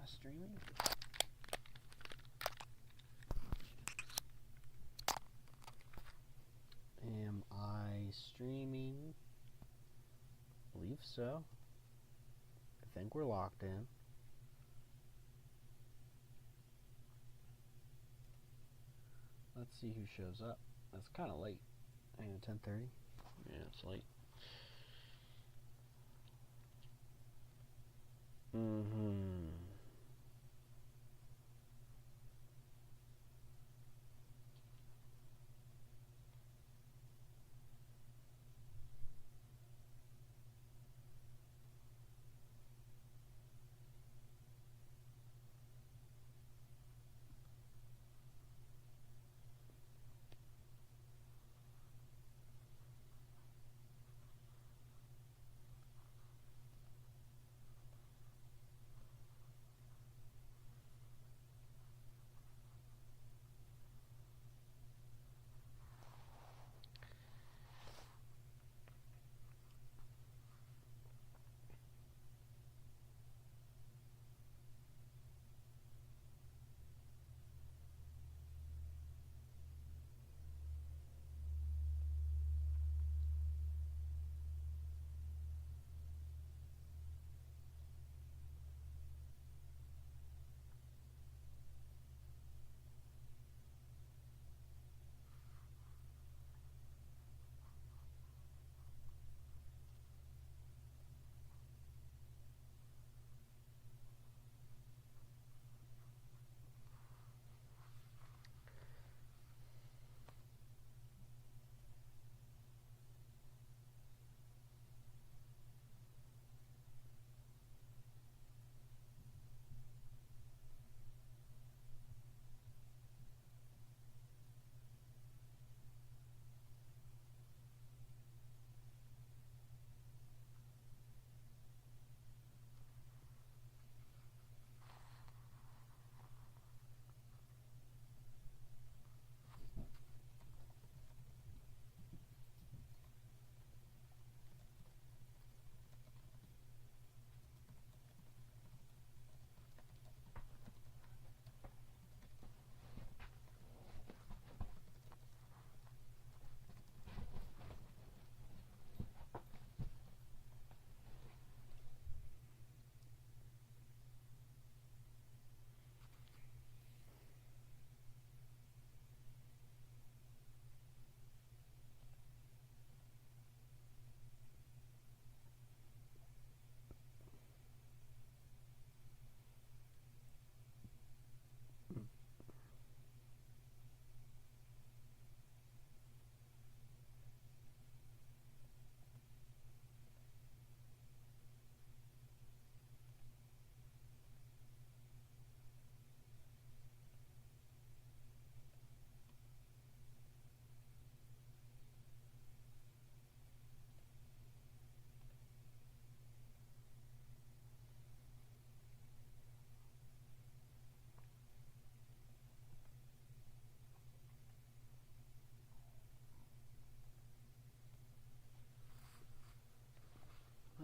I streaming? Am I streaming? I believe so. I think we're locked in. Let's see who shows up. That's kind of late. Hang on, 10:30. Yeah, it's late.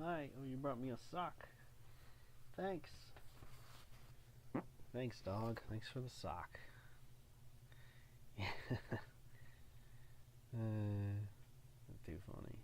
Hi. Oh, you brought me a sock. Thanks. Thanks, dog. Thanks for the sock. Too funny.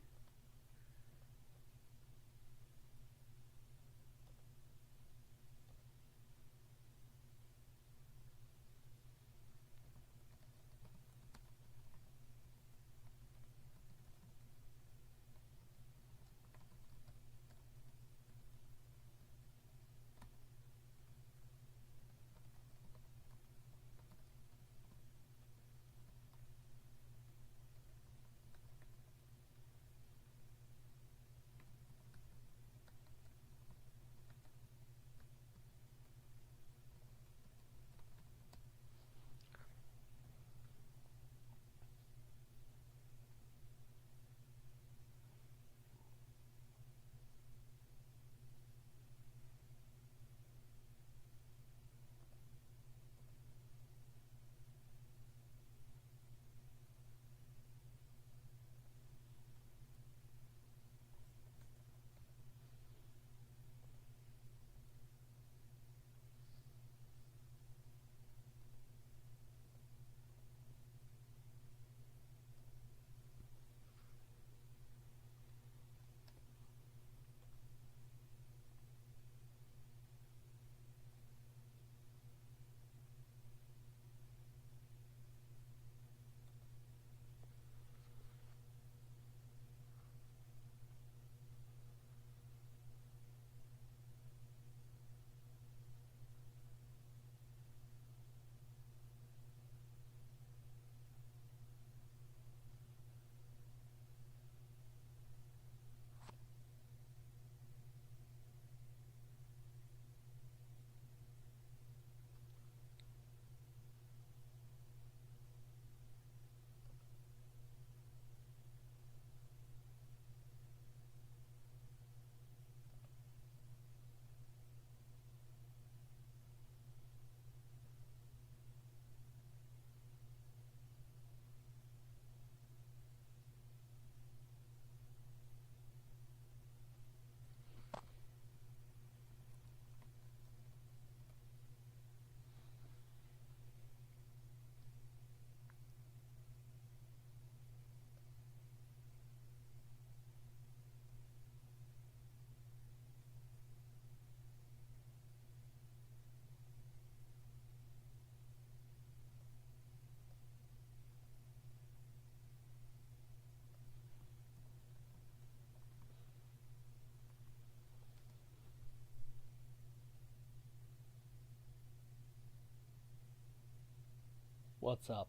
What's up?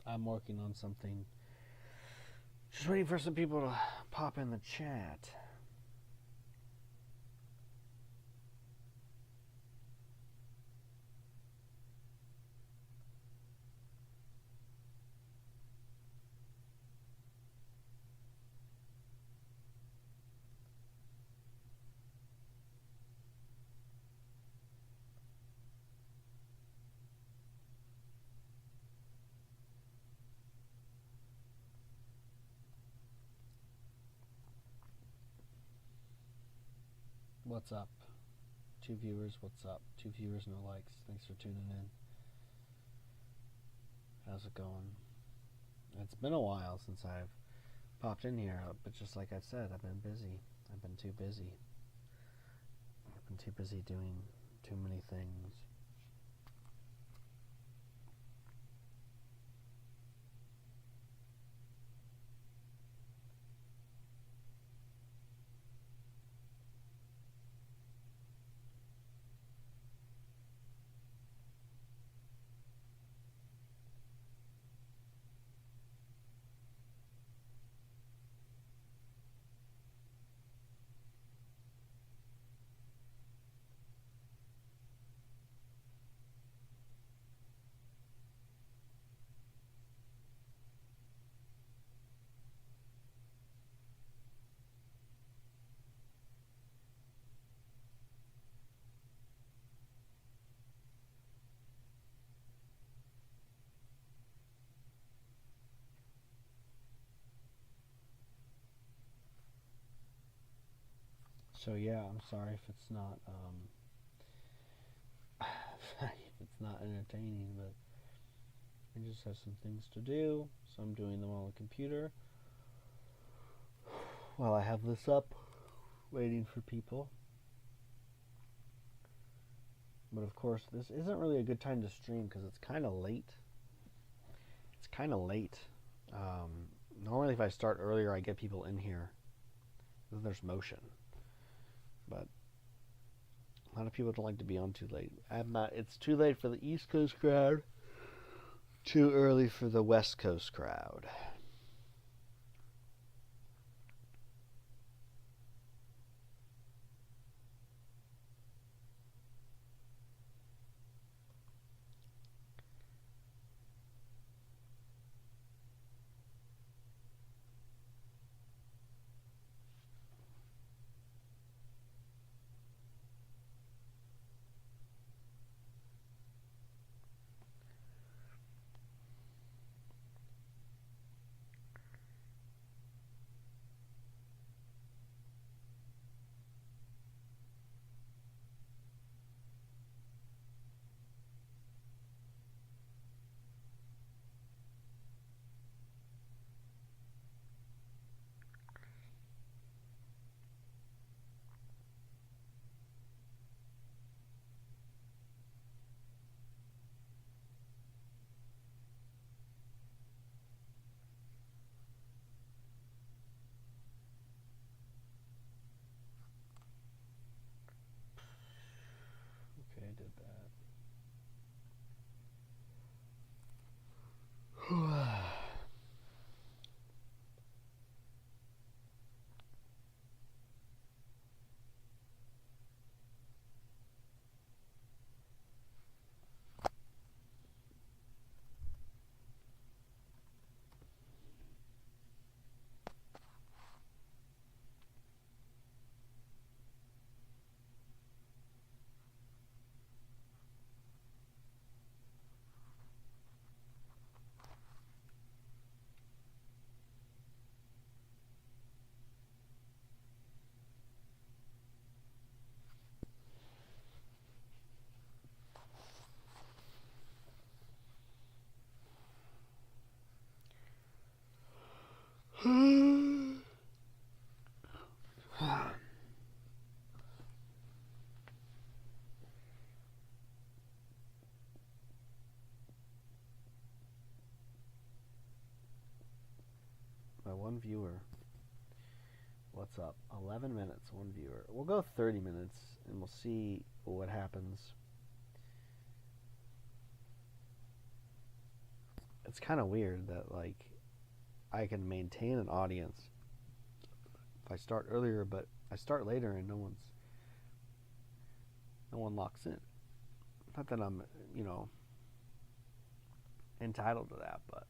I'm working on something. Just waiting for some people to pop in the chat. What's up? 2 viewers, what's up? 2 viewers, no likes. Thanks for tuning in. How's it going? It's been a while since I've popped in here, but just like I said, I've been busy. I've been too busy. I've been too busy doing too many things. So yeah, I'm sorry if it's not if it's not entertaining, but I just have some things to do, so I'm doing them on the computer while I have this up, waiting for people. But of course, this isn't really a good time to stream because it's kind of late. Normally if I start earlier, I get people in here. Then there's motion. But a lot of people don't like to be on too late. It's too late for the East Coast crowd, too early for the West Coast crowd. Okay, I did that. My one viewer. What's up? 11 minutes, one viewer. We'll go 30 minutes and we'll see what happens. it's kind of weird that like I can maintain an audience if I start earlier, but I start later and no one locks in. Not that I'm, entitled to that, but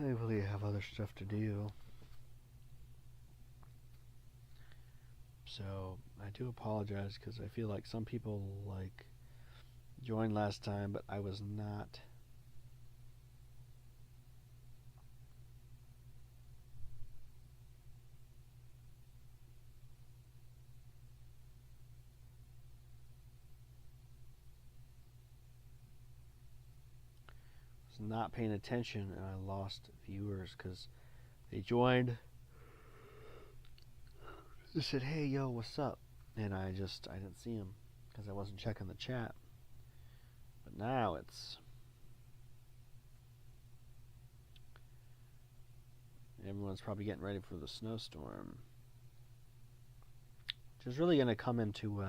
I really have other stuff to do. So I do apologize because I feel like some people like joined last time, but I was not. Not paying attention, and I lost viewers because they joined. They said, "Hey, yo, what's up?" And I didn't see them because I wasn't checking the chat. But now everyone's probably getting ready for the snowstorm, which is really going to come into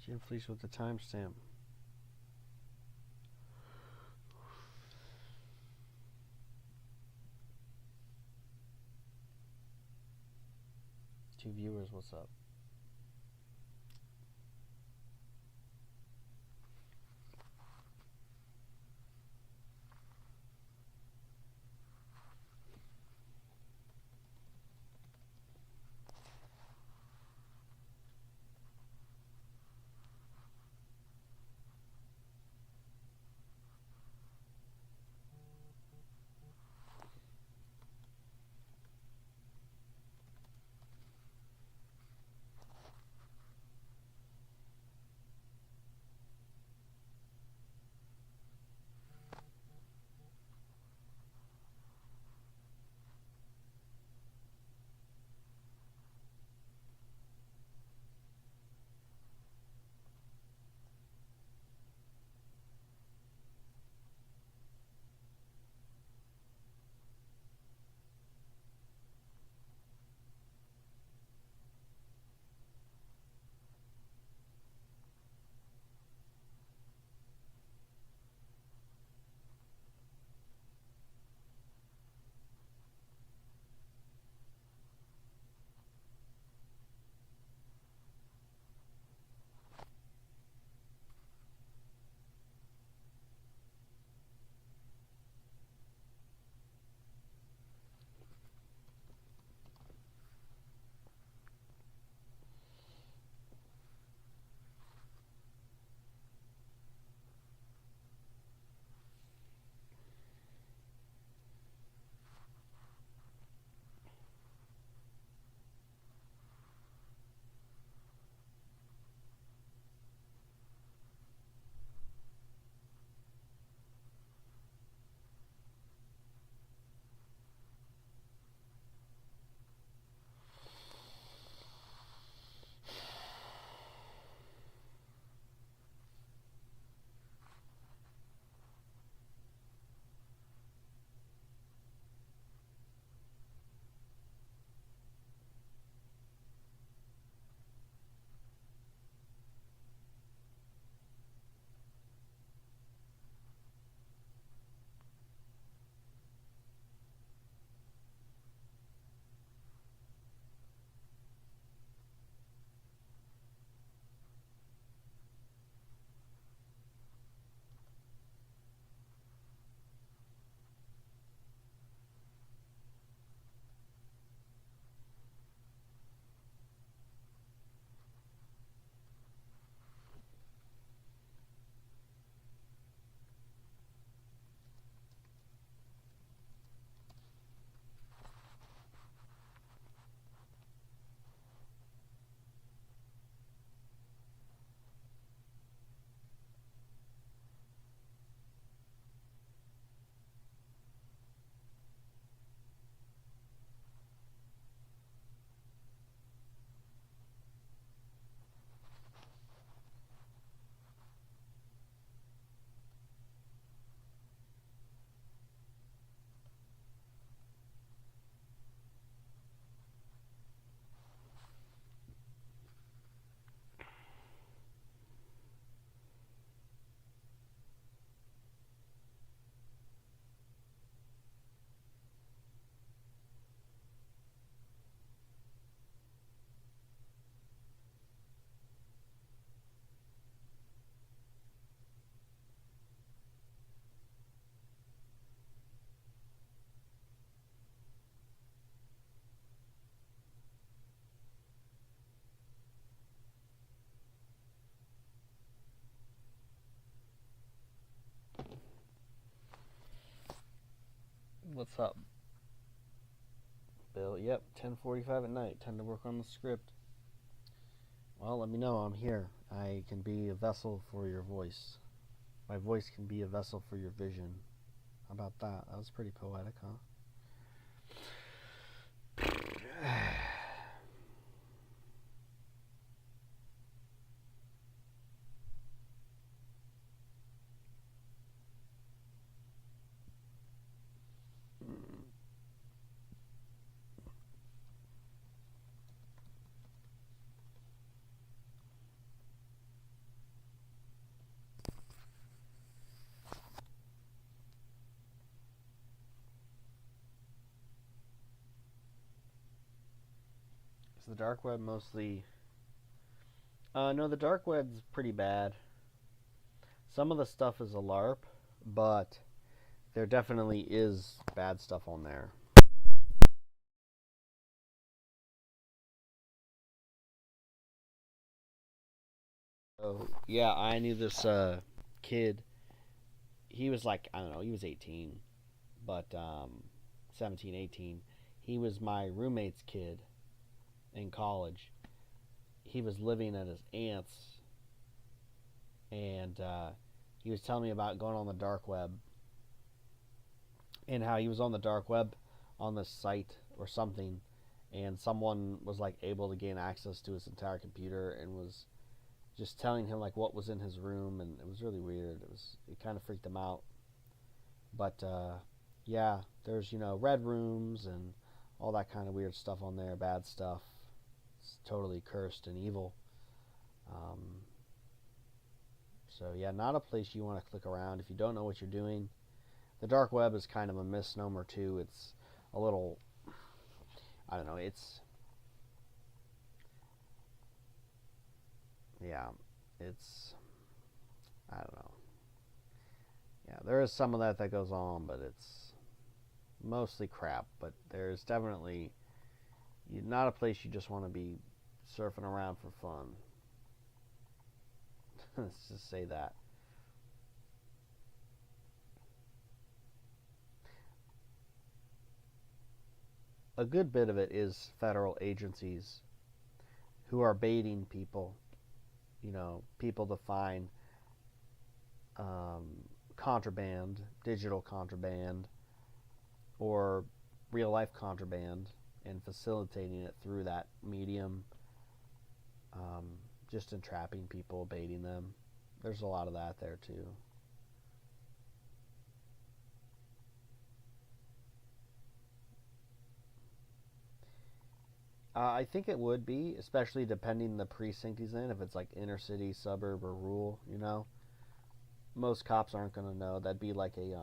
Jim Fleece with the timestamp. Two viewers, what's up? What's up? Bill, yep, 10:45 at night. Time to work on the script. Well, let me know. I'm here. I can be a vessel for your voice. My voice can be a vessel for your vision. How about that? That was pretty poetic, huh? Is the dark web mostly... no, the dark web's pretty bad. Some of the stuff is a LARP, but there definitely is bad stuff on there. So, yeah, I knew this kid. He was like, I don't know, he was 18, but 17, 18. He was my roommate's kid in college. He was living at his aunt's, and he was telling me about going on the dark web and how he was on the dark web on this site or something, and someone was like able to gain access to his entire computer and was just telling him like what was in his room, and it was really weird. It kind of freaked him out. But yeah, there's red rooms and all that kind of weird stuff on there, bad stuff. It's totally cursed and evil. Um, so yeah, not a place you want to click around if you don't know what you're doing. The dark web is kind of a misnomer too. It's a little, I don't know. Yeah, it's, I don't know. Yeah, there is some of that goes on, but it's mostly crap. But there's definitely not a place you just want to be surfing around for fun. Let's just say that. A good bit of it is federal agencies who are baiting people, people to find contraband, digital contraband, or real life contraband, and facilitating it through that medium, just entrapping people, baiting them. There's a lot of that there too. I think it would be, especially depending the precinct he's in. If it's like inner city, suburb, or rural, most cops aren't going to know. That'd be like a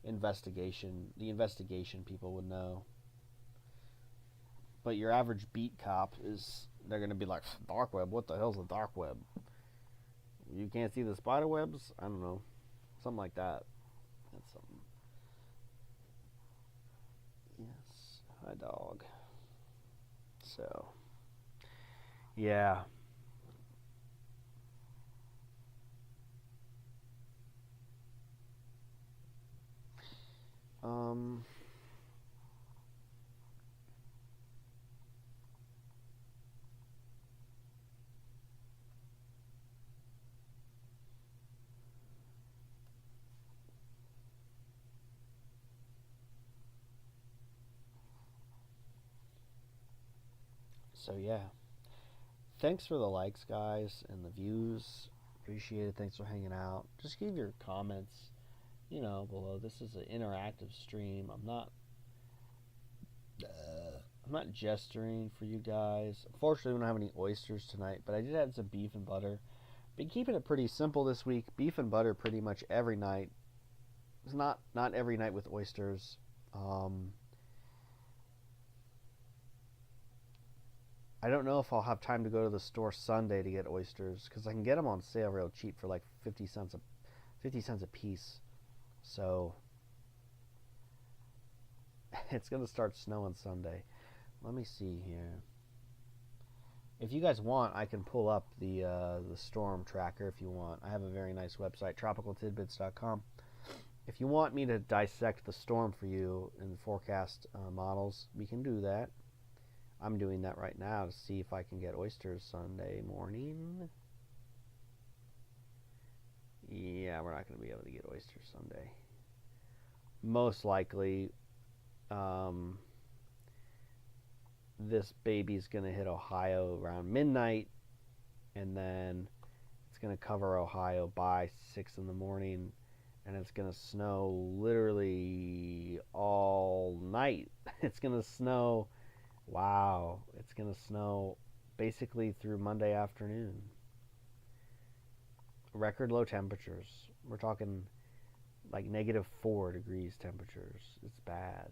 investigation. The investigation people would know. But your average beat cop they're going to be like, dark web? What the hell's a dark web? You can't see the spider webs? I don't know. Something like that. That's something. Yes. Hi, dog. So, yeah. Um, so yeah. Thanks for the likes, guys, and the views. Appreciate it. Thanks for hanging out. Just leave your comments, below. This is an interactive stream. I'm not gesturing for you guys. Unfortunately, we don't have any oysters tonight, but I did have some beef and butter. Been keeping it pretty simple this week. Beef and butter pretty much every night. It's not every night with oysters. I don't know if I'll have time to go to the store Sunday to get oysters because I can get them on sale real cheap for like 50 cents a piece. So it's gonna start snowing Sunday. Let me see here. If you guys want, I can pull up the storm tracker if you want. I have a very nice website, tropicaltidbits.com. If you want me to dissect the storm for you in forecast models, we can do that. I'm doing that right now to see if I can get oysters Sunday morning. Yeah, we're not going to be able to get oysters Sunday. Most likely, this baby's going to hit Ohio around midnight, and then it's going to cover Ohio by 6 in the morning, and it's going to snow literally all night. It's going to snow, wow, it's going to snow basically through Monday afternoon. Record low temperatures. We're talking like -4 degrees temperatures. It's bad.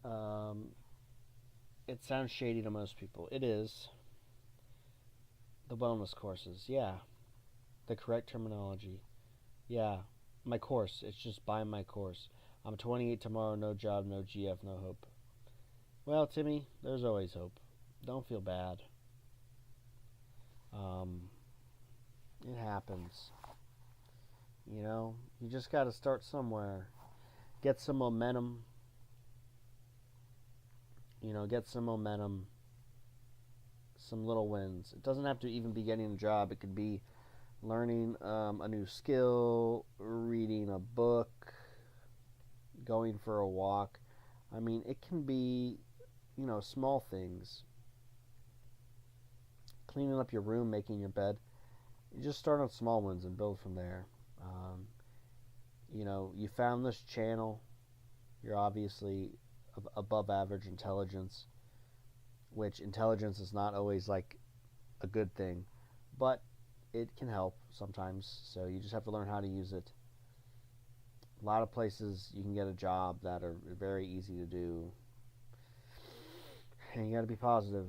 Um, it sounds shady to most people. It is. The wellness courses, yeah. The correct terminology. Yeah. My course. It's just buy my course. I'm 28 tomorrow, no job, no GF, no hope. Well, Timmy, there's always hope. Don't feel bad. Um, it happens. You know, you just got to start somewhere. Get some momentum. Get some momentum. Some little wins. It doesn't have to even be getting a job. It could be learning a new skill, reading a book, going for a walk. I mean, it can be, small things. Cleaning up your room, making your bed. You just start on small ones and build from there. You found this channel. You're obviously above average intelligence, which intelligence is not always like a good thing, but it can help sometimes. So you just have to learn how to use it. A lot of places you can get a job that are very easy to do, and you got to be positive.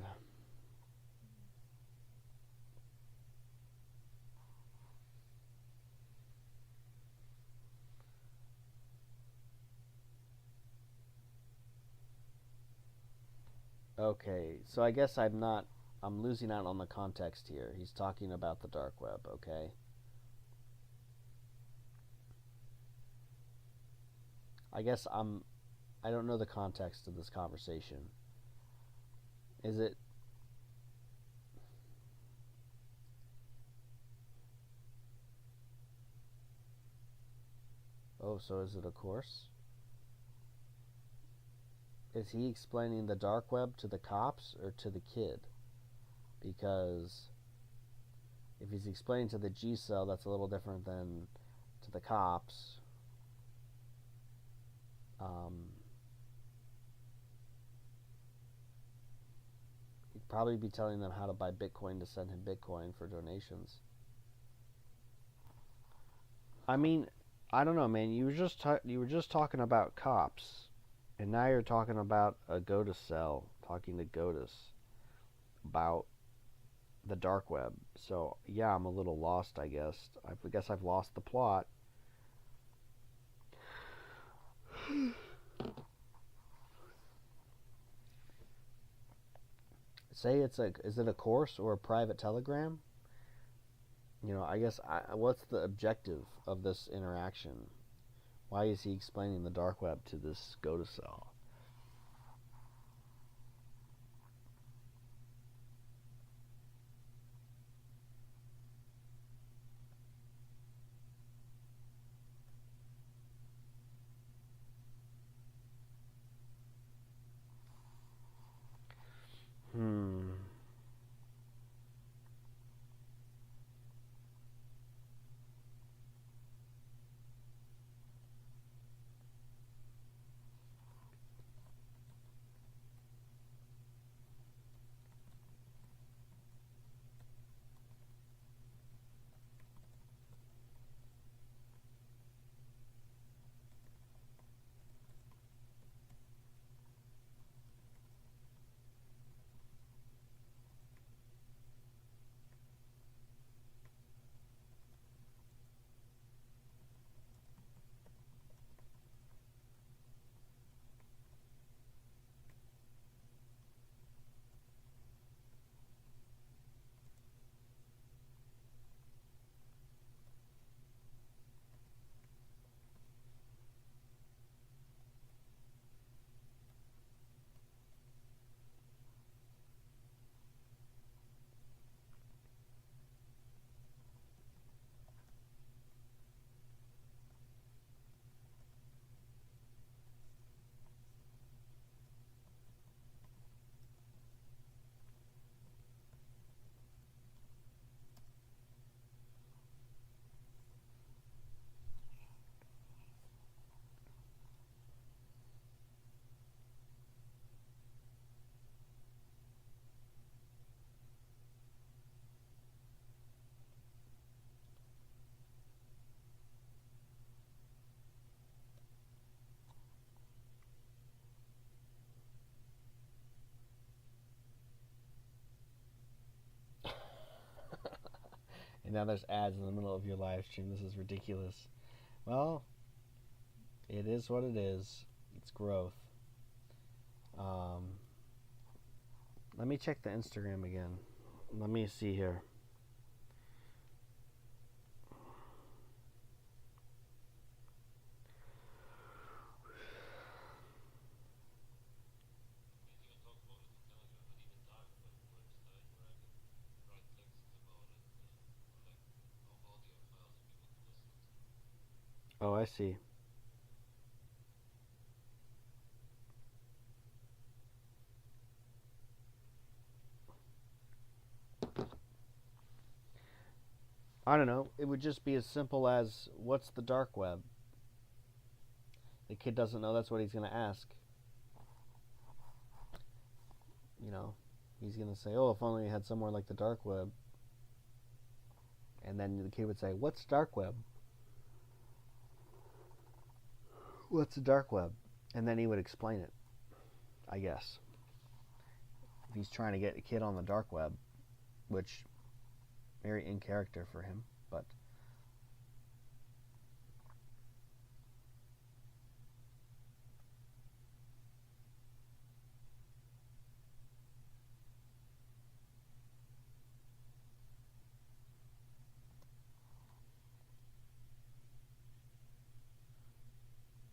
Okay, so I guess I'm losing out on the context here. He's talking about the dark web, okay? I guess I don't know the context of this conversation. Is it Oh, so is it a course? Is he explaining the dark web to the cops or to the kid? Because if he's explaining to the G cell, that's a little different than to the cops. Um, he'd probably be telling them how to buy Bitcoin to send him Bitcoin for donations. I mean, I don't know, man. You were just talking about cops, and now you're talking about a GOTA cell talking to GOTUS about the dark web. So yeah, I'm a little lost. I guess I've lost the plot. Say is it a course or a private telegram? What's the objective of this interaction? Why is he explaining the dark web to this GOTA cell? Hmm. And now there's ads in the middle of your live stream. This is ridiculous. Well, it is what it is. It's growth. Let me check the Instagram again. Let me see here. Oh, I see. I don't know. It would just be as simple as, what's the dark web? The kid doesn't know, that's what he's going to ask. You know, he's going to say, oh, if only you had somewhere like the dark web. And then the kid would say, what's dark web? What's the dark web? And then he would explain it, I guess. If he's trying to get a kid on the dark web, which, very in character for him, but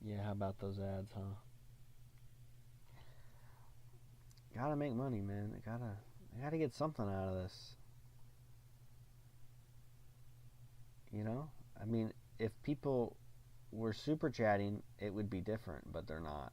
yeah, how about those ads, huh? Gotta make money, man. I gotta get something out of this. You know? I mean, if people were super chatting, it would be different, but they're not.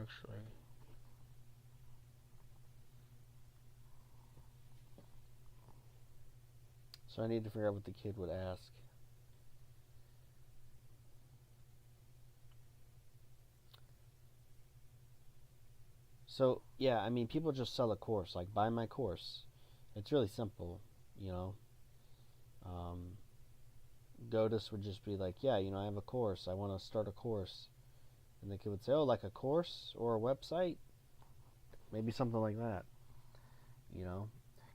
Actually. So I need to figure out what the kid would ask. So, yeah, I mean, people just sell a course, like, buy my course. It's really simple, you know. Um, Godus would just be like, yeah, I have a course. I want to start a course. And the kid would say, oh, like a course or a website? Maybe something like that, you know.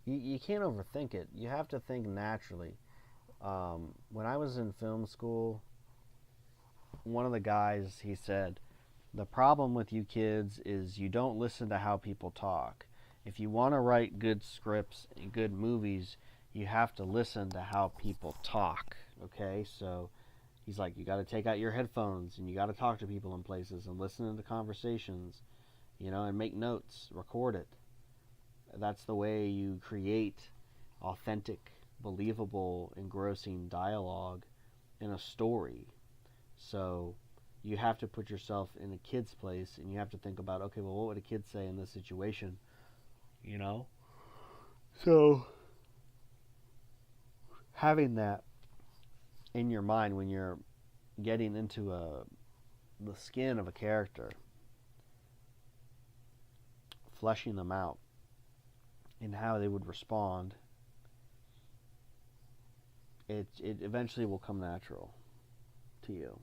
You can't overthink it. You have to think naturally. When I was in film school, one of the guys, he said, the problem with you kids is you don't listen to how people talk. If you want to write good scripts and good movies, you have to listen to how people talk. Okay, so he's like, you got to take out your headphones and you got to talk to people in places and listen to the conversations, and make notes, record it. That's the way you create authentic, believable, engrossing dialogue in a story. So you have to put yourself in a kid's place and you have to think about, okay, well, what would a kid say in this situation? So having that in your mind when you're getting into the skin of a character, fleshing them out and how they would respond, it eventually will come natural. to you?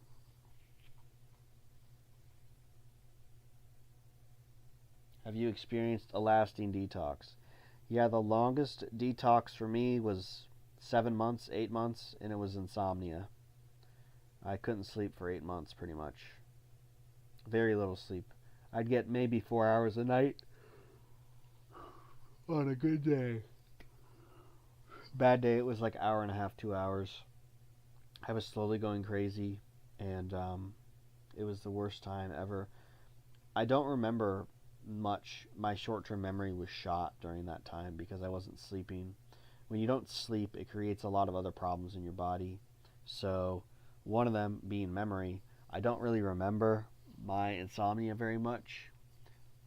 Have you experienced a lasting detox? Yeah, the longest detox for me was 7 months, 8 months, and it was insomnia. I couldn't sleep for 8 months pretty much. Very little sleep. I'd get maybe 4 hours a night on a good day. Bad day, it was like hour and a half, 2 hours. I was slowly going crazy, and it was the worst time ever. I don't remember much. My short-term memory was shot during that time because I wasn't sleeping. When you don't sleep, it creates a lot of other problems in your body. So one of them being memory. I don't really remember my insomnia very much.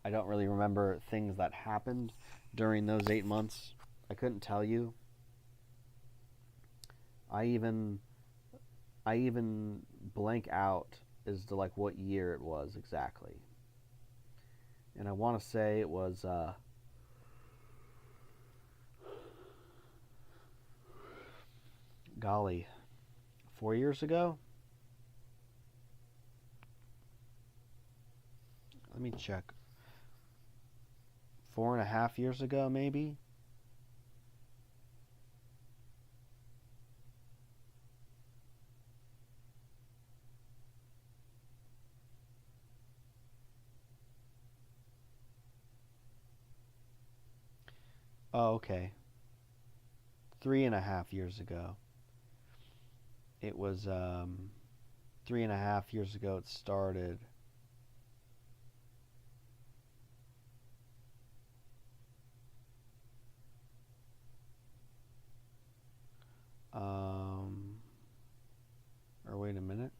I don't really remember things that happened during those 8 months. I couldn't tell you. I even blank out as to like what year it was exactly. And I want to say it was golly, 4 years ago? Let me check. 4.5 years ago, maybe? Oh, okay. 3.5 years ago. It was 3.5 years ago it started. Or wait a minute.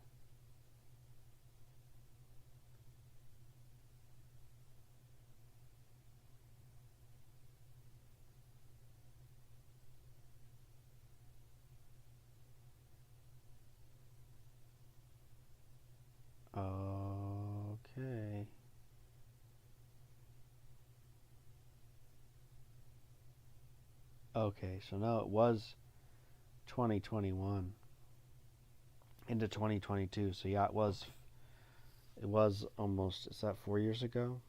Okay. Okay, so no, it was 2021 into 2022. So yeah, it was almost, is that 4 years ago?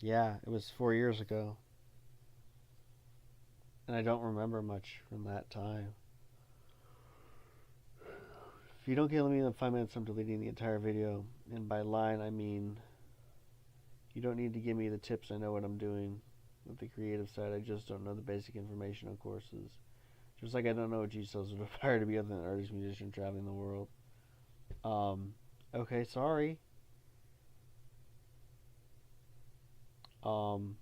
Yeah, it was 4 years ago. And I don't remember much from that time. If you don't give me the 5 minutes, I'm deleting the entire video. And by line, I mean you don't need to give me the tips. I know what I'm doing with the creative side. I just don't know the basic information on courses. Just like I don't know what G cells are required to be other than an artist, musician, traveling the world. Okay, sorry. Um,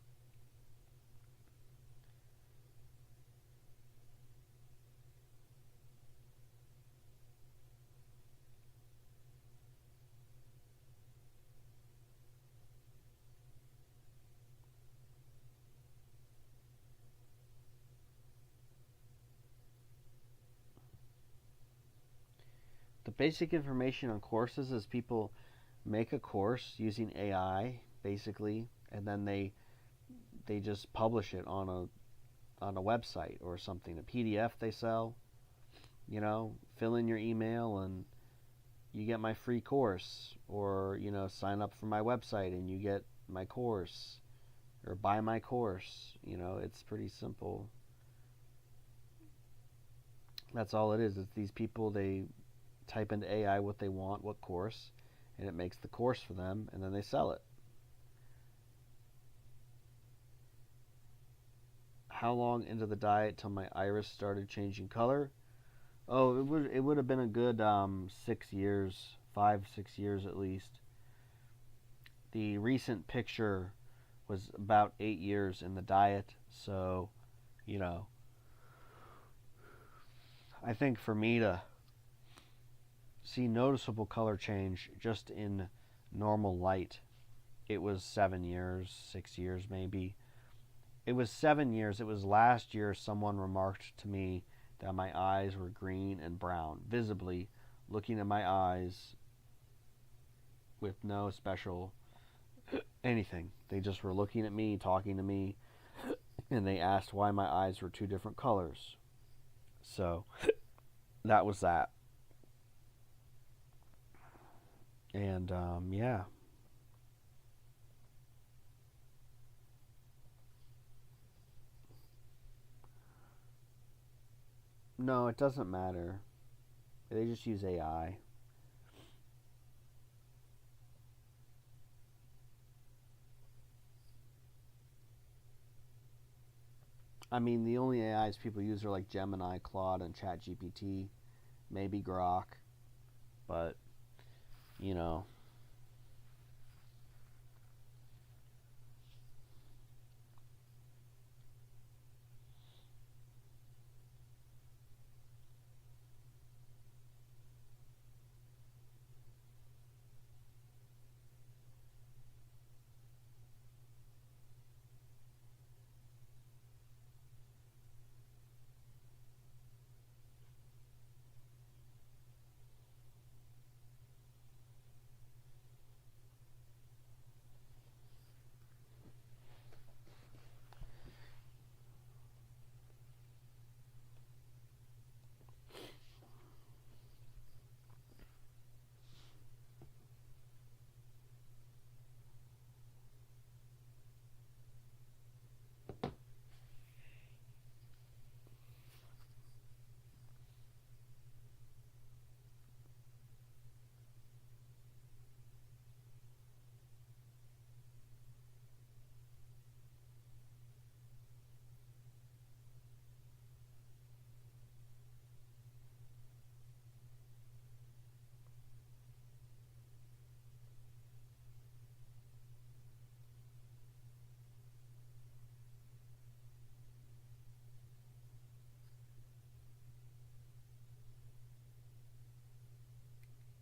the basic information on courses is people make a course using AI, basically, and then they just publish it on a website or something, a PDF they sell. Fill in your email and you get my free course, or sign up for my website and you get my course, or buy my course. It's pretty simple. That's all it is. It's these people, they type into AI what they want, what course, and it makes the course for them, and then they sell it. How long into the diet till my iris started changing color? Oh, it would have been a good 6 years, 5 6 years at least. The recent picture was about 8 years in the diet, so you know, I think for me to see noticeable color change just in normal light, it was 7 years, 6 years maybe. It was 7 years. It was last year someone remarked to me that my eyes were green and brown, visibly looking at my eyes with no special anything. They just were looking at me, talking to me, and they asked why my eyes were two different colors. So that was that. And yeah. No, it doesn't matter. They just use AI. I mean, the only AIs people use are like Gemini, Claude, and ChatGPT, maybe Grok, but you know,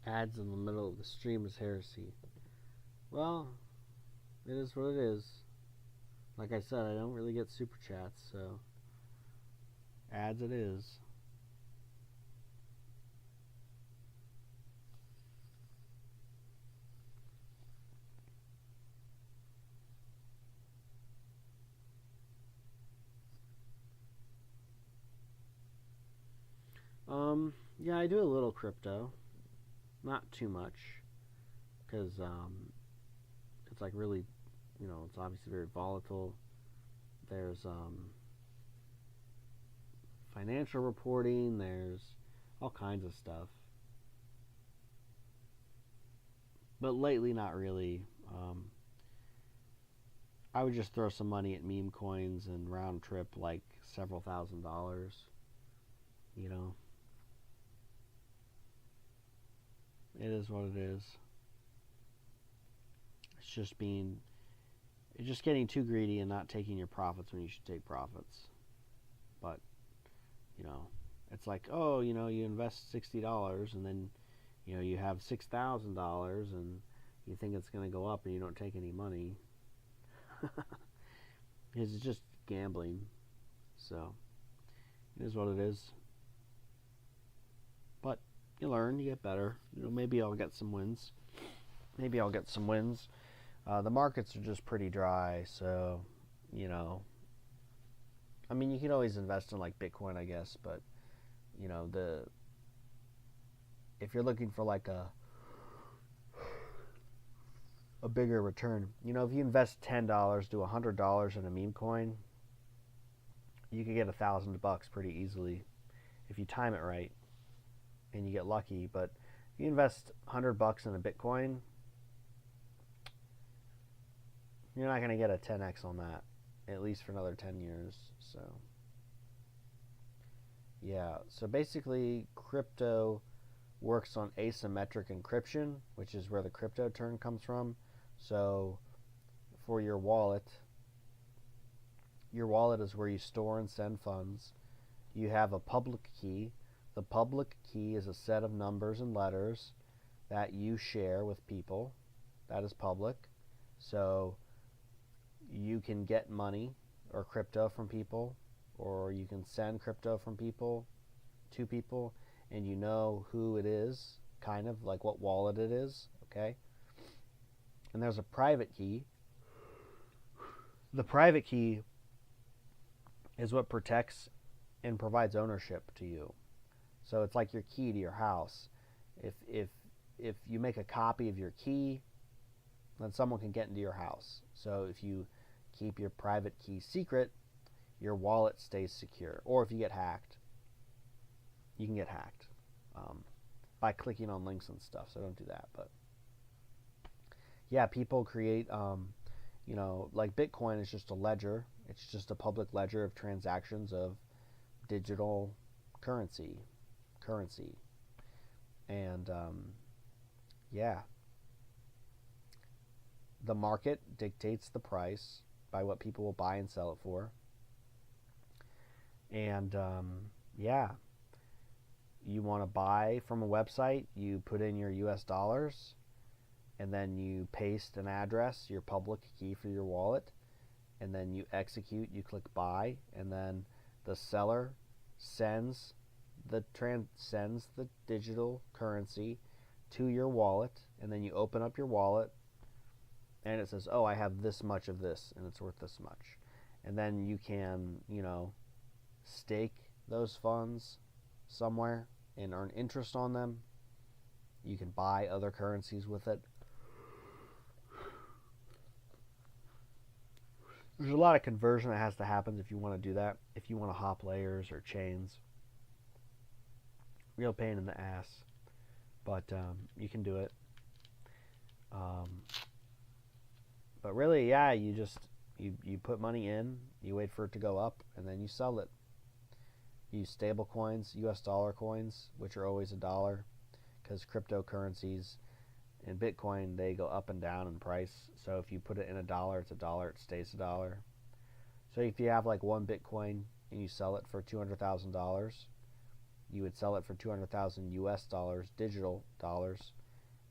ads in the middle of the stream is heresy. Well, it is what it is. Like I said, I don't really get super chats, so ads it is. Yeah, I do a little crypto, not too much, because it's like really, it's obviously very volatile. There's financial reporting. There's all kinds of stuff, but lately not really. I would just throw some money at meme coins and round trip like several $1,000s. You know, it is what it is. It's just being, it's just getting too greedy and not taking your profits when you should take profits. But you know, it's like, oh, you invest $60 and then you have $6,000 and you think it's going to go up and you don't take any money. It's just gambling. So it is what it is. But you learn, you get better. Maybe I'll get some wins. The markets are just pretty dry, so I mean, you can always invest in like Bitcoin, I guess, but the if you're looking for like a bigger return, if you invest $10 to $100 in a meme coin, you could get $1,000 pretty easily if you time it right and you get lucky. But if you invest $100 in a Bitcoin, you're not going to get a 10x on that, at least for another 10 years. So yeah, so basically crypto works on asymmetric encryption, which is where the crypto term comes from. So for your wallet is where you store and send funds. You have a public key. The public key is a set of numbers and letters that you share with people. That is public. So you can get money or crypto from people, or you can send crypto from people to people, and you know who it is, kind of like what wallet it is, okay? And there's a private key. The private key is what protects and provides ownership to you. So it's like your key to your house. If you make a copy of your key, then someone can get into your house. So if you keep your private key secret, your wallet stays secure. Or if you get hacked, you can get hacked by clicking on links and stuff. So don't do that. But yeah, people create, like Bitcoin is just a ledger. It's just a public ledger of transactions of digital currency. And yeah, the market dictates the price by what people will buy and sell it for. And yeah, you want to buy from a website, you put in your US dollars, and then you paste an address, your public key for your wallet, and then you execute, you click buy, and then the seller sends the digital currency to your wallet, and then you open up your wallet, and it says, oh, I have this much of this, and it's worth this much. And then you can, stake those funds somewhere and earn interest on them. You can buy other currencies with it. There's a lot of conversion that has to happen if you want to do that. If you want to hop layers or chains. Real pain in the ass. But you can do it. But really, yeah, you put money in, you wait for it to go up, and then you sell it. You use stable coins, US dollar coins, which are always $1, because cryptocurrencies in Bitcoin, they go up and down in price. So if you put it in $1, it's $1, it stays $1. So if you have like one Bitcoin and you sell it for $200,000, you would sell it for 200,000 US dollars, digital dollars,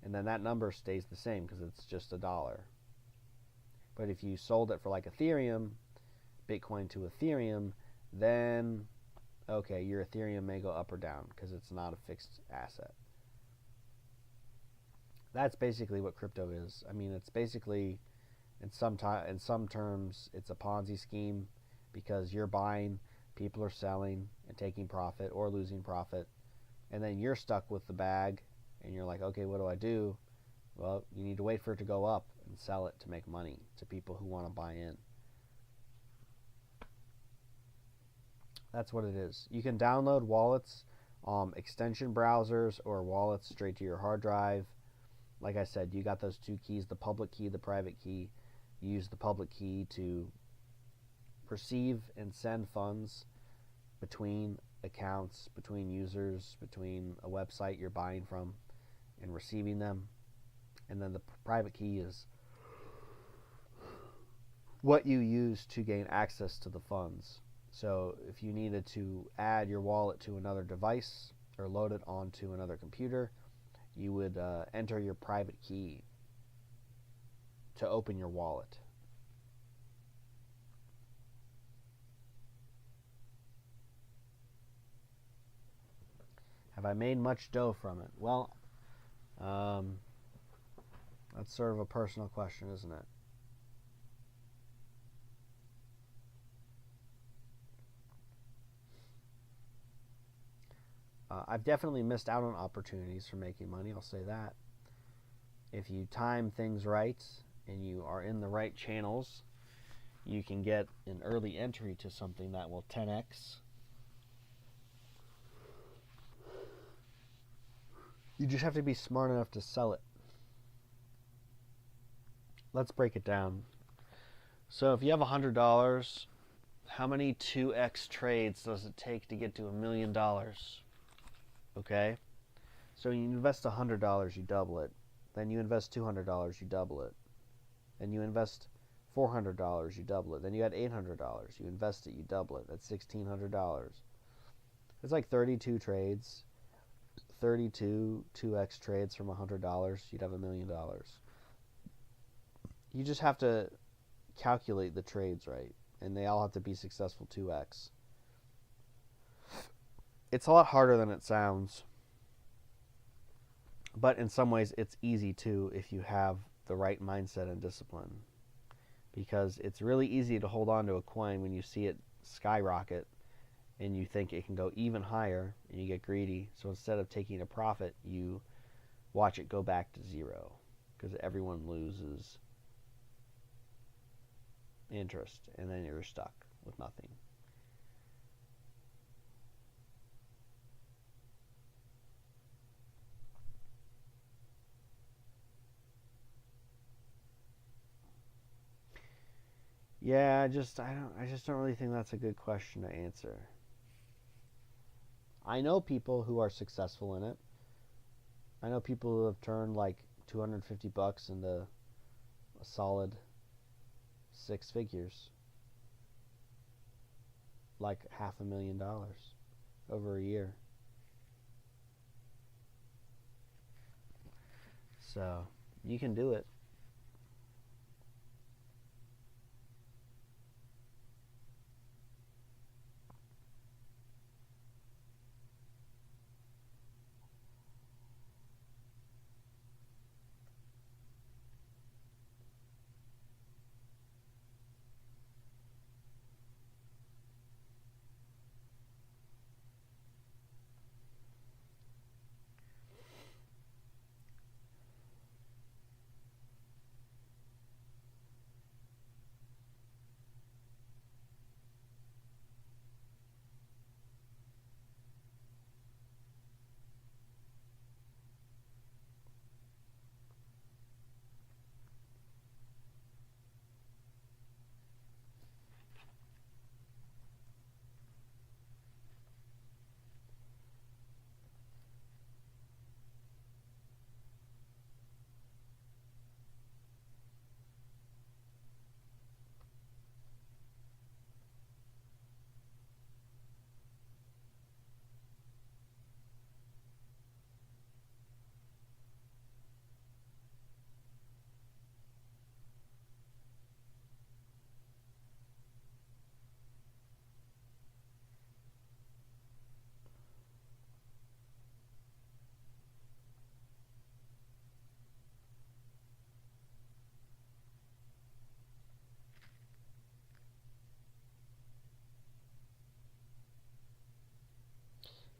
and then that number stays the same because it's just $1. But if you sold it for like Ethereum, Bitcoin to Ethereum, then okay, your Ethereum may go up or down because it's not a fixed asset. That's basically what crypto is. I mean, it's basically, in some terms, it's a Ponzi scheme because you're buying, people are selling and taking profit or losing profit, and then you're stuck with the bag, and you're like, okay, what do I do? Well, you need to wait for it to go up and sell it to make money to people who want to buy in. That's what it is. You can download wallets, extension browsers, or wallets straight to your hard drive. Like I said, you got those two keys, the public key, the private key. You use the public key to receive and send funds between accounts, between users, between a website you're buying from and receiving them. And then the private key is what you use to gain access to the funds. So if you needed to add your wallet to another device or load it onto another computer, you would enter your private key to open your wallet. Have I made much dough from it? Well, that's sort of a personal question, isn't it? I've definitely missed out on opportunities for making money, I'll say that. If you time things right and you are in the right channels, you can get an early entry to something that will 10x. You just have to be smart enough to sell it. Let's break it down. So if you have $100, how many 2x trades does it take to get to $1 million? Okay? So you invest $100, you double it. Then you invest $200, you double it. Then you invest $400, you double it. Then you got $800, you invest it, you double it. That's $1,600. It's like 32 trades. 32 2x trades from $100, you'd have $1 million. You just have to calculate the trades right, and they all have to be successful 2x. It's a lot harder than it sounds, but in some ways it's easy too if you have the right mindset and discipline, because it's really easy to hold on to a coin when you see it skyrocket and you think it can go even higher, and you get greedy. So instead of taking a profit, you watch it go back to zero because everyone loses interest, and then you're stuck with nothing. Yeah, I just don't really think that's a good question to answer. I know people who are successful in it. I know people who have turned like $250 into a solid six figures, like $500,000 over a year. So you can do it.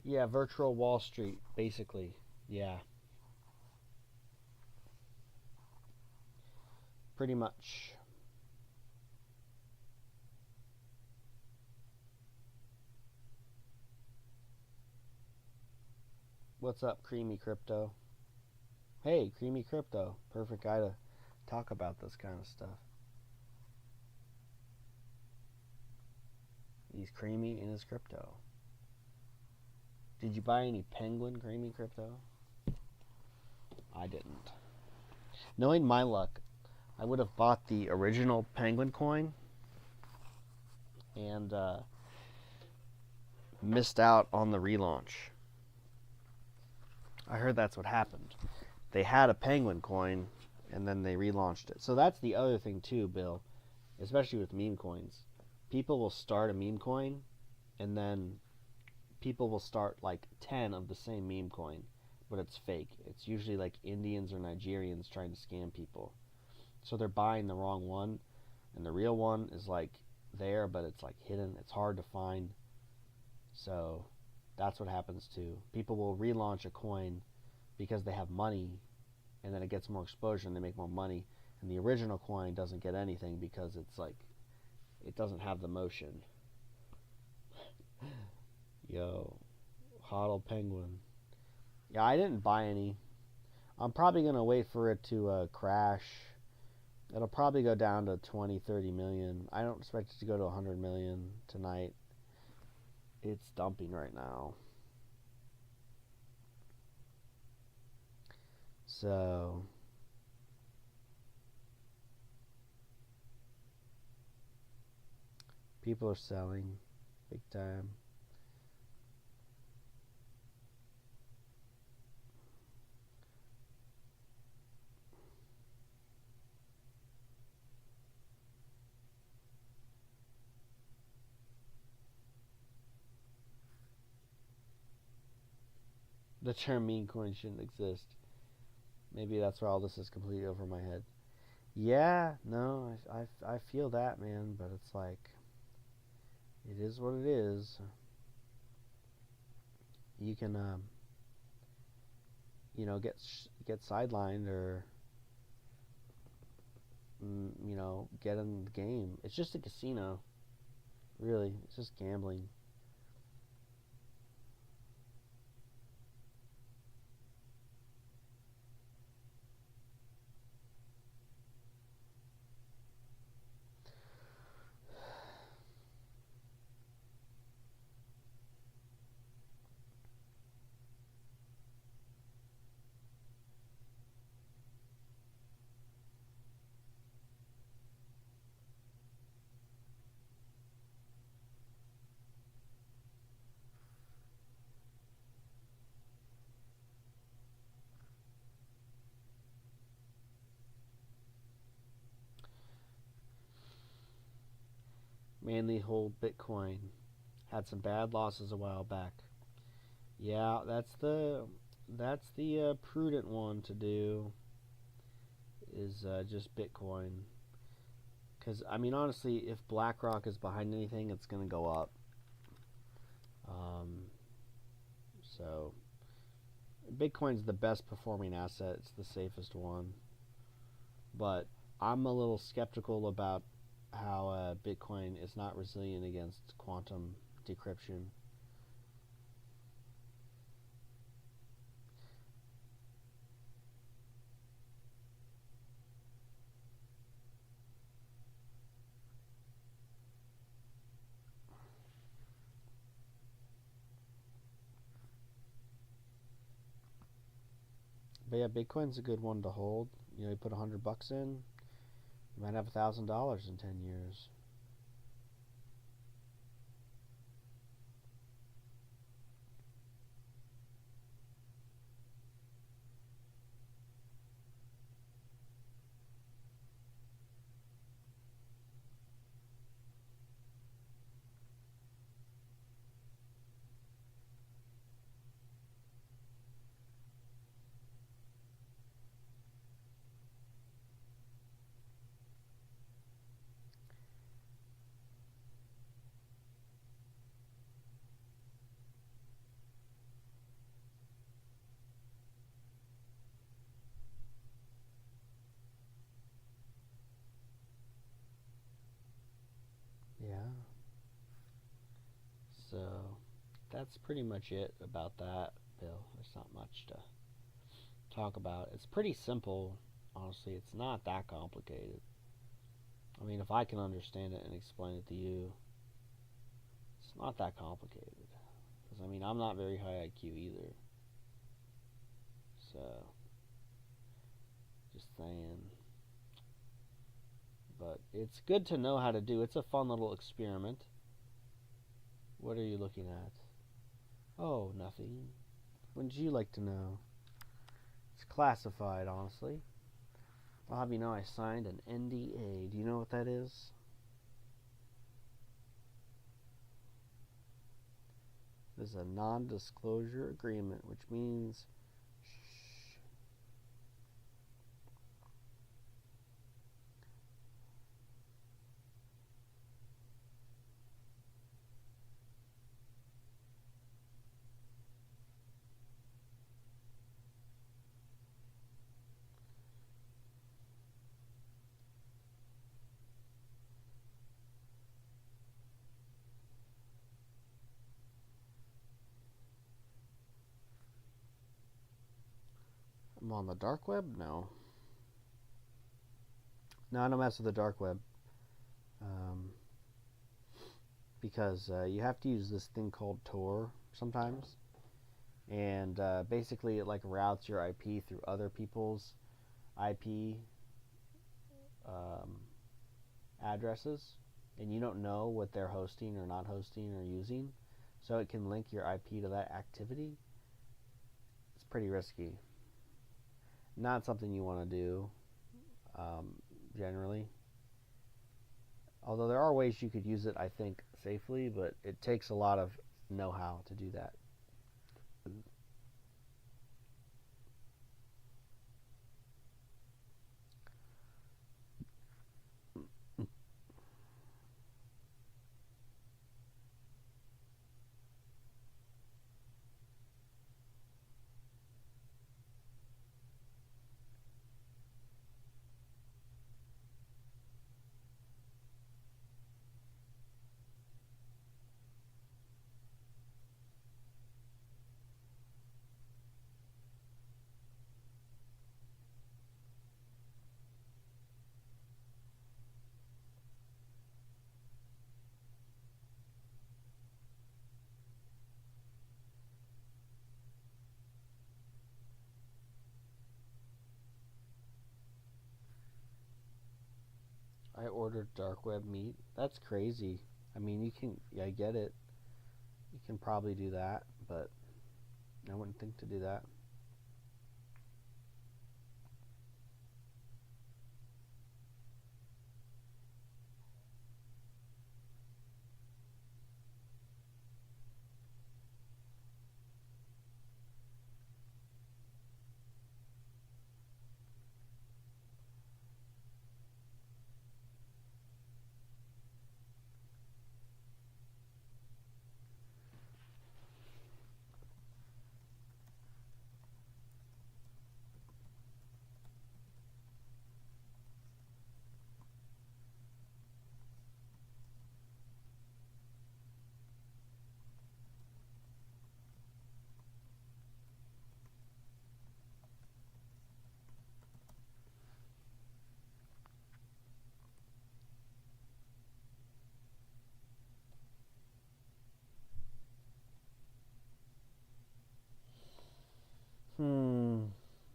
Yeah, virtual Wall Street, basically. Yeah, pretty much. What's up, Creamy Crypto? Hey, Creamy Crypto. Perfect guy to talk about this kind of stuff. He's creamy in his crypto. Did you buy any Penguin Creamy Crypto? I didn't. Knowing my luck, I would have bought the original Penguin coin and missed out on the relaunch. I heard that's what happened. They had a Penguin coin and then they relaunched it. So that's the other thing too, Bill, especially with meme coins. People will start a meme coin and then people will start like 10 of the same meme coin, but it's fake. It's usually like Indians or Nigerians trying to scam people. So they're buying the wrong one, and the real one is like there, but it's like hidden. It's hard to find. So that's what happens too. People will relaunch a coin because they have money, and then it gets more exposure and they make more money. And the original coin doesn't get anything because it's like it doesn't have the motion. Yo, hodl penguin. Yeah, I didn't buy any. I'm probably gonna wait for it to crash. It'll probably go down to 20, 30 million. I don't expect it to go to 100 million tonight. It's dumping right now. So people are selling big time. The term meme coin shouldn't exist. Maybe that's why all this is completely over my head. Yeah, no, I feel that, man, but it's like, it is what it is. you can get sidelined or get in the game. It's just a casino, really. It's just gambling. Mainly hold Bitcoin. Had some bad losses a while back. Yeah, that's the prudent one to do. Is just Bitcoin. Because I mean, honestly, if BlackRock is behind anything, it's gonna go up. Um, so Bitcoin's the best performing asset. It's the safest one. But I'm a little skeptical about how Bitcoin is not resilient against quantum decryption. But yeah, Bitcoin's a good one to hold. You put $100 in, you might have $1,000 in 10 years. Yeah. So that's pretty much it about that, Bill. There's not much to talk about. It's pretty simple, honestly. It's not that complicated. I mean, if I can understand it and explain it to you, it's not that complicated. Because, I mean, I'm not very high IQ either. So, just saying. But it's good to know how to do. It's a fun little experiment. What are you looking at? Oh, nothing. Wouldn't you like to know? It's classified, honestly. I'll have you know I signed an NDA. Do you know what that is? This is a non-disclosure agreement, which means I'm on the dark web? No. No, I don't mess with the dark web. Because you have to use this thing called Tor sometimes. And basically it like routes your IP through other people's IP addresses. And you don't know what they're hosting or not hosting or using. So it can link your IP to that activity. It's pretty risky. Not something you want to do generally. Although there are ways you could use it, I think, safely, but it takes a lot of know-how to do that. I ordered dark web meat. That's crazy. I mean, you can, yeah, I get it. You can probably do that, but I wouldn't think to do that.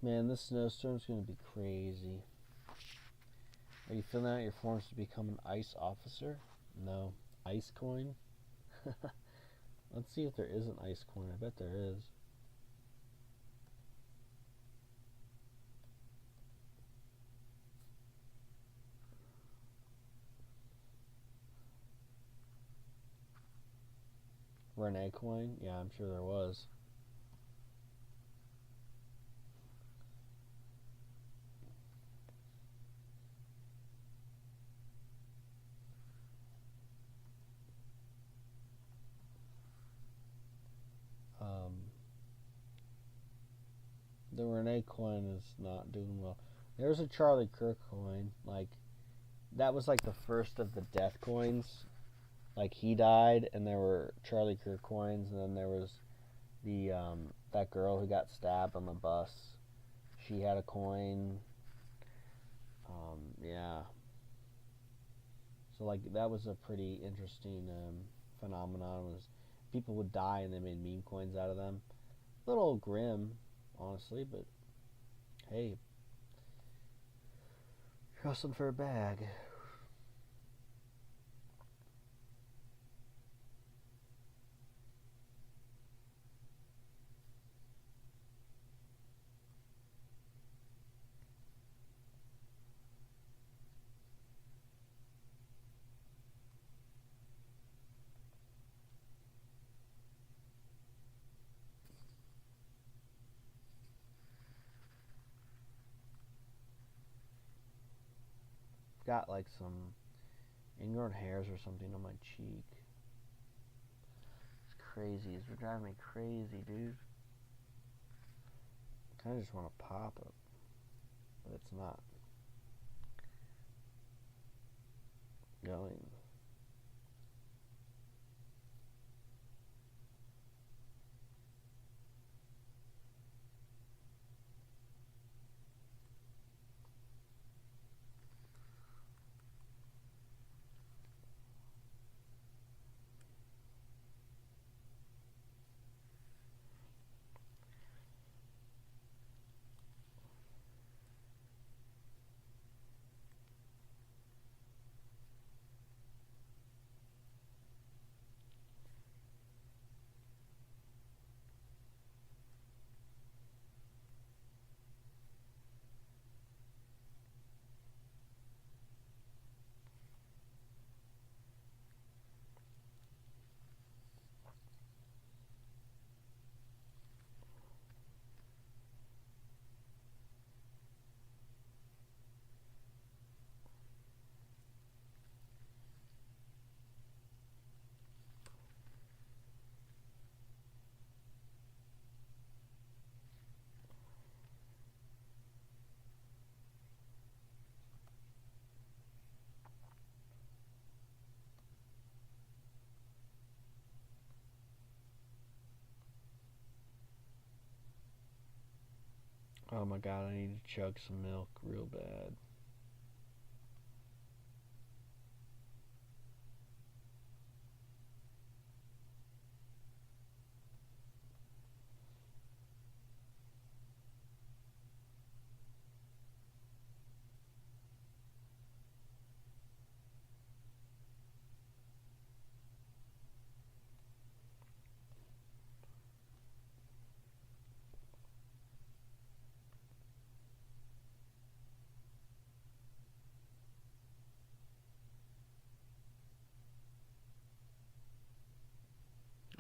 Man, this snowstorm's gonna be crazy. Are you filling out your forms to become an ICE officer? No. ICE coin? Let's see if there is an ICE coin. I bet there is. Renee coin? Yeah, I'm sure there was. The Renee coin is not doing well. There's a Charlie Kirk coin. Like, that was like the first of the death coins. Like, he died, and there were Charlie Kirk coins, and then there was the that girl who got stabbed on the bus. She had a coin. Yeah. So like that was a pretty interesting phenomenon. Was people would die and they made meme coins out of them. A little grim, honestly, but hey, hustling for a bag. Got like some ingrown hairs or something on my cheek. It's crazy. It's driving me crazy, dude. I kind of just want to pop it, but it's not going. Oh my god, I need to chug some milk real bad.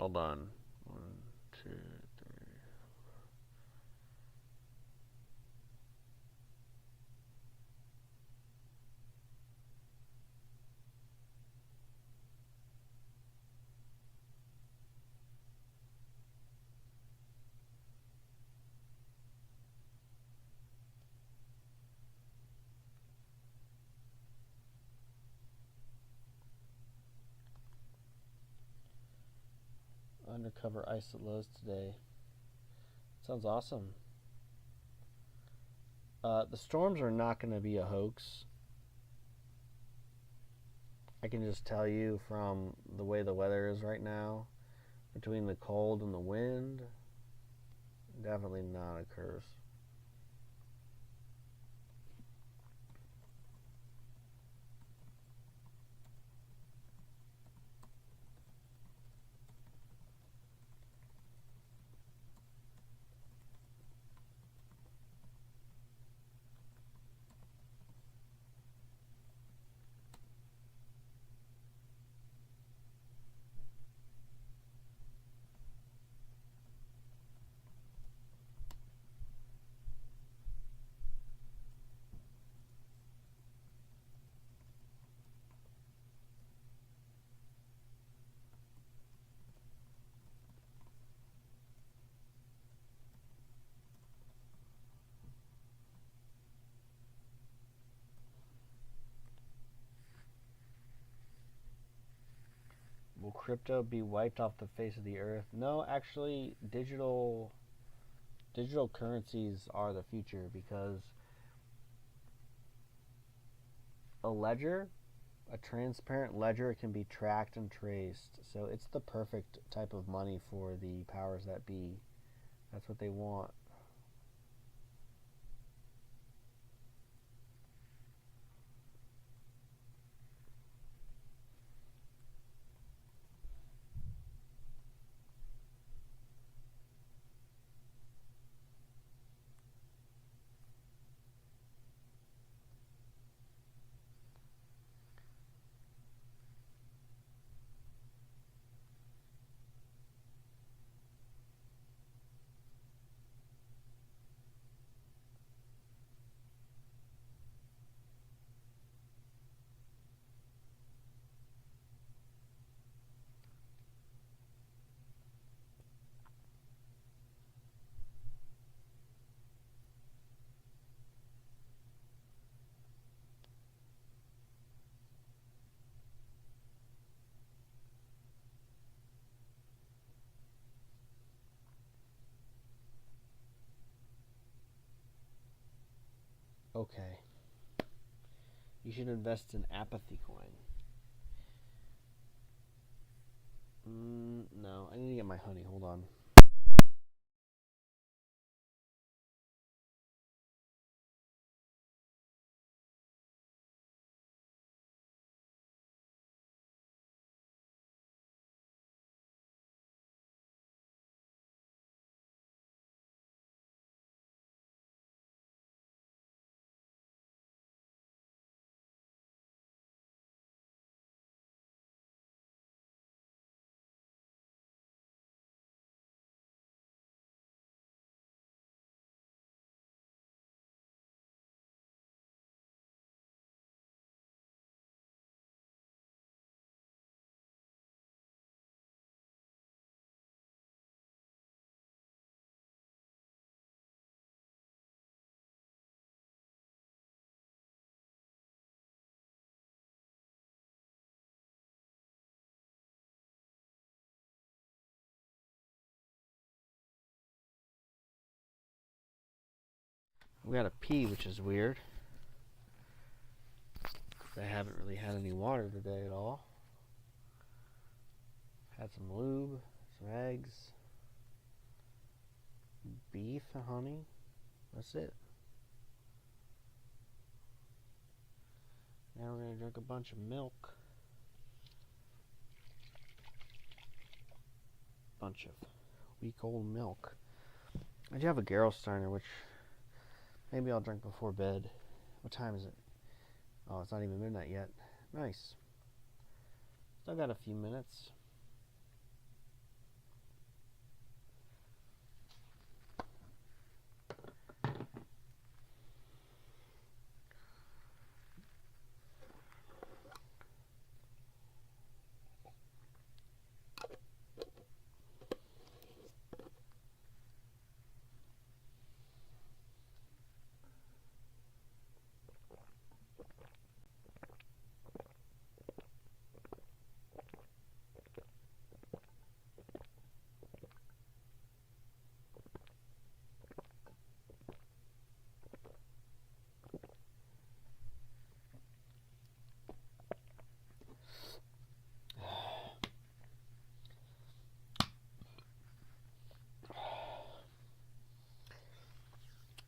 Hold on. 1, 2, 3. Undercover ice at Lowe's today. Sounds awesome. The storms are not going to be a hoax. I can just tell you from the way the weather is right now, between the cold and the wind, definitely not a curse. Will crypto be wiped off the face of the earth? No, actually, digital currencies are the future, because a transparent ledger can be tracked and traced. So it's the perfect type of money for the powers that be. That's what they want. Okay. You should invest in apathy coin. No, I need to get my honey. Hold on. We got a pee, which is weird. I haven't really had any water today at all. Had some lube, some eggs, beef and honey. That's it. Now we're going to drink a bunch of milk. Bunch of week-old milk. I do have a Gerolsteiner, which maybe I'll drink before bed. What time is it? Oh, it's not even midnight yet. Nice. Still got a few minutes.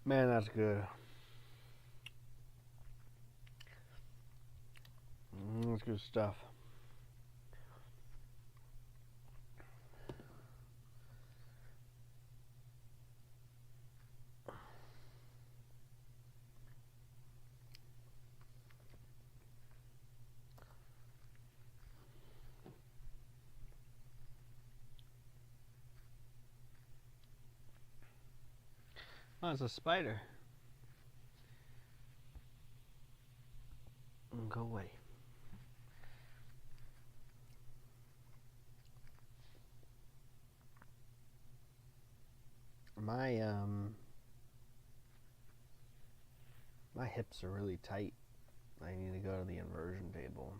Man, that's good. That's good stuff. Oh, it's a spider. Go away. My hips are really tight. I need to go to the inversion table.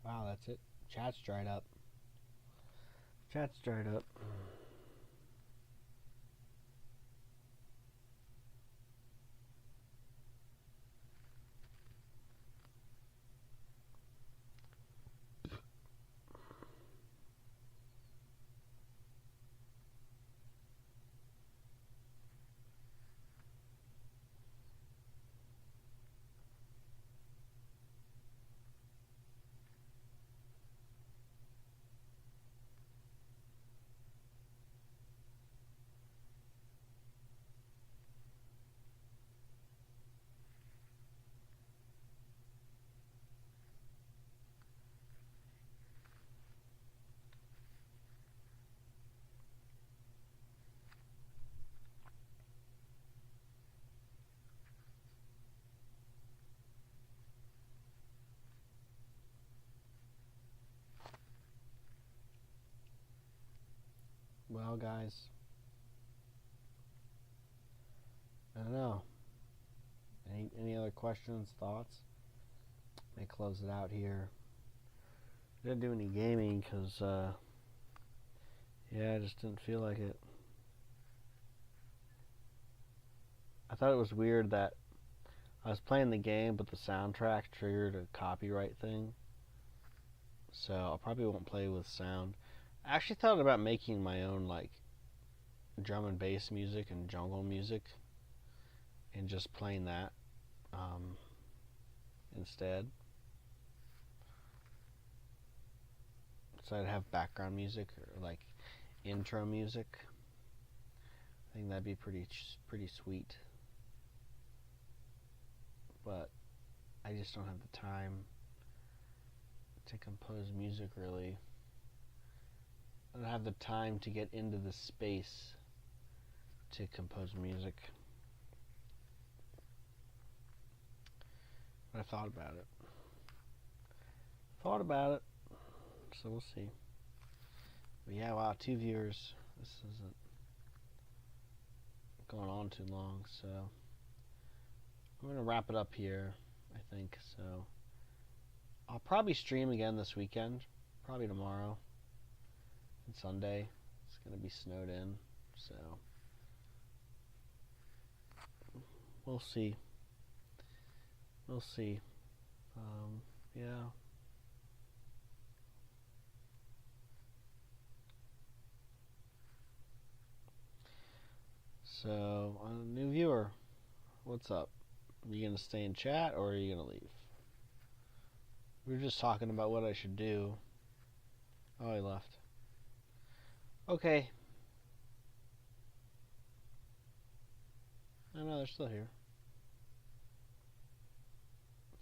Wow, that's it. Chat's dried up. Chat's dried up. Well, guys, I don't know. Any other questions, thoughts? May close it out here. Didn't do any gaming because, yeah, I just didn't feel like it. I thought it was weird that I was playing the game, but the soundtrack triggered a copyright thing. So I probably won't play with sound. I actually thought about making my own, like, drum and bass music and jungle music and just playing that instead. So I'd have background music or, like, intro music. I think that'd be pretty sweet. But I just don't have the time to compose music, really. I don't have the time to get into the space to compose music. But I thought about it. So we'll see. But yeah, wow, 2 viewers. This isn't going on too long, so I'm going to wrap it up here, I think. So I'll probably stream again this weekend, probably tomorrow and Sunday. It's going to be snowed in, so we'll see. Yeah. So, a new viewer, what's up? Are you going to stay in chat or are you going to leave? We were just talking about what I should do. Oh, he left. Okay. Oh, no, they're still here.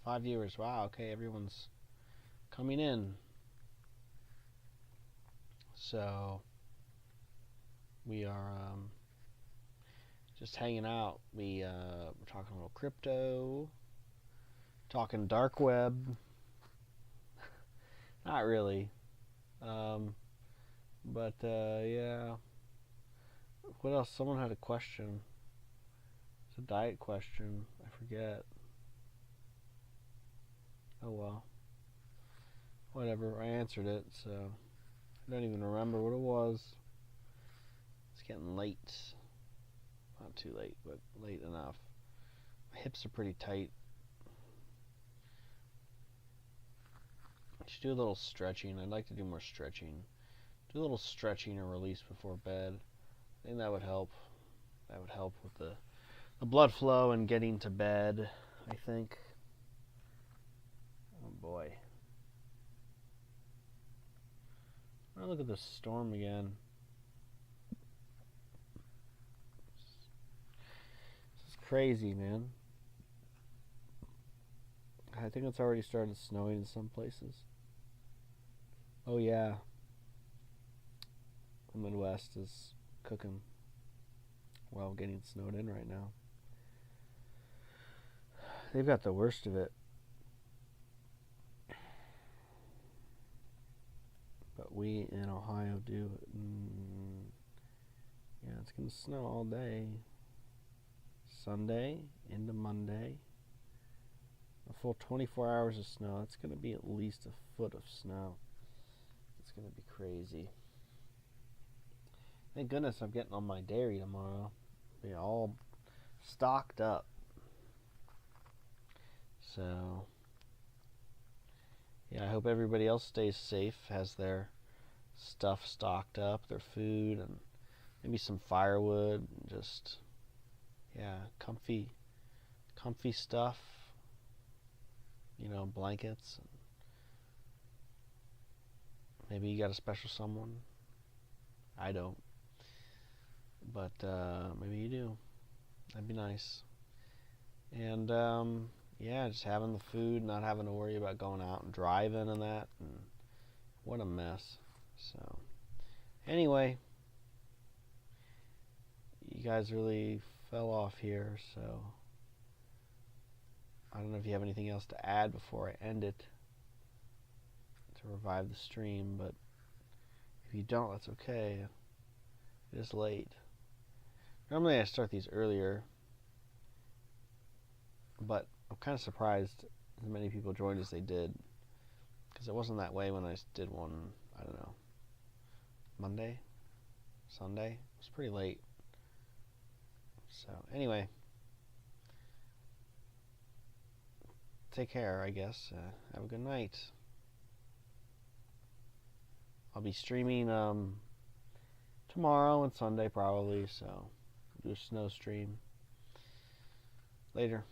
5 viewers. Wow, okay, everyone's coming in. So, we are just hanging out. We're talking a little crypto, talking dark web. Not really. But yeah. What else? Someone had a question. It's a diet question. I forget. Oh well. Whatever. I answered it, so I don't even remember what it was. It's getting late. Not too late, but late enough. My hips are pretty tight. Should do a little stretching. I'd like to do more stretching. Do a little stretching or release before bed. I think that would help. That would help with the blood flow and getting to bed, I think. Oh boy. Oh, look at this storm again. This is crazy, man. I think it's already started snowing in some places. Oh yeah. The Midwest is cooking. Well, getting snowed in right now. They've got the worst of it. But we in Ohio do. Yeah, it's going to snow all day. Sunday into Monday. A full 24 hours of snow. It's going to be at least a foot of snow. It's going to be crazy. Thank goodness I'm getting on my dairy tomorrow. Be all stocked up. So, yeah, I hope everybody else stays safe, has their stuff stocked up, their food, and maybe some firewood, and just, yeah, comfy stuff. You know, blankets. Maybe you got a special someone. I don't. But maybe you do. That'd be nice. And yeah, just having the food, not having to worry about going out and driving and that. And what a mess. So anyway, you guys really fell off here, so I don't know if you have anything else to add before I end it to revive the stream, but if you don't, that's okay. It is late. Normally I start these earlier, but I'm kind of surprised as many people joined as they did, because it wasn't that way when I did one, I don't know, Monday, Sunday. It was pretty late. So anyway, take care, I guess. Have a good night. I'll be streaming tomorrow and Sunday probably, so do a snow stream. Later.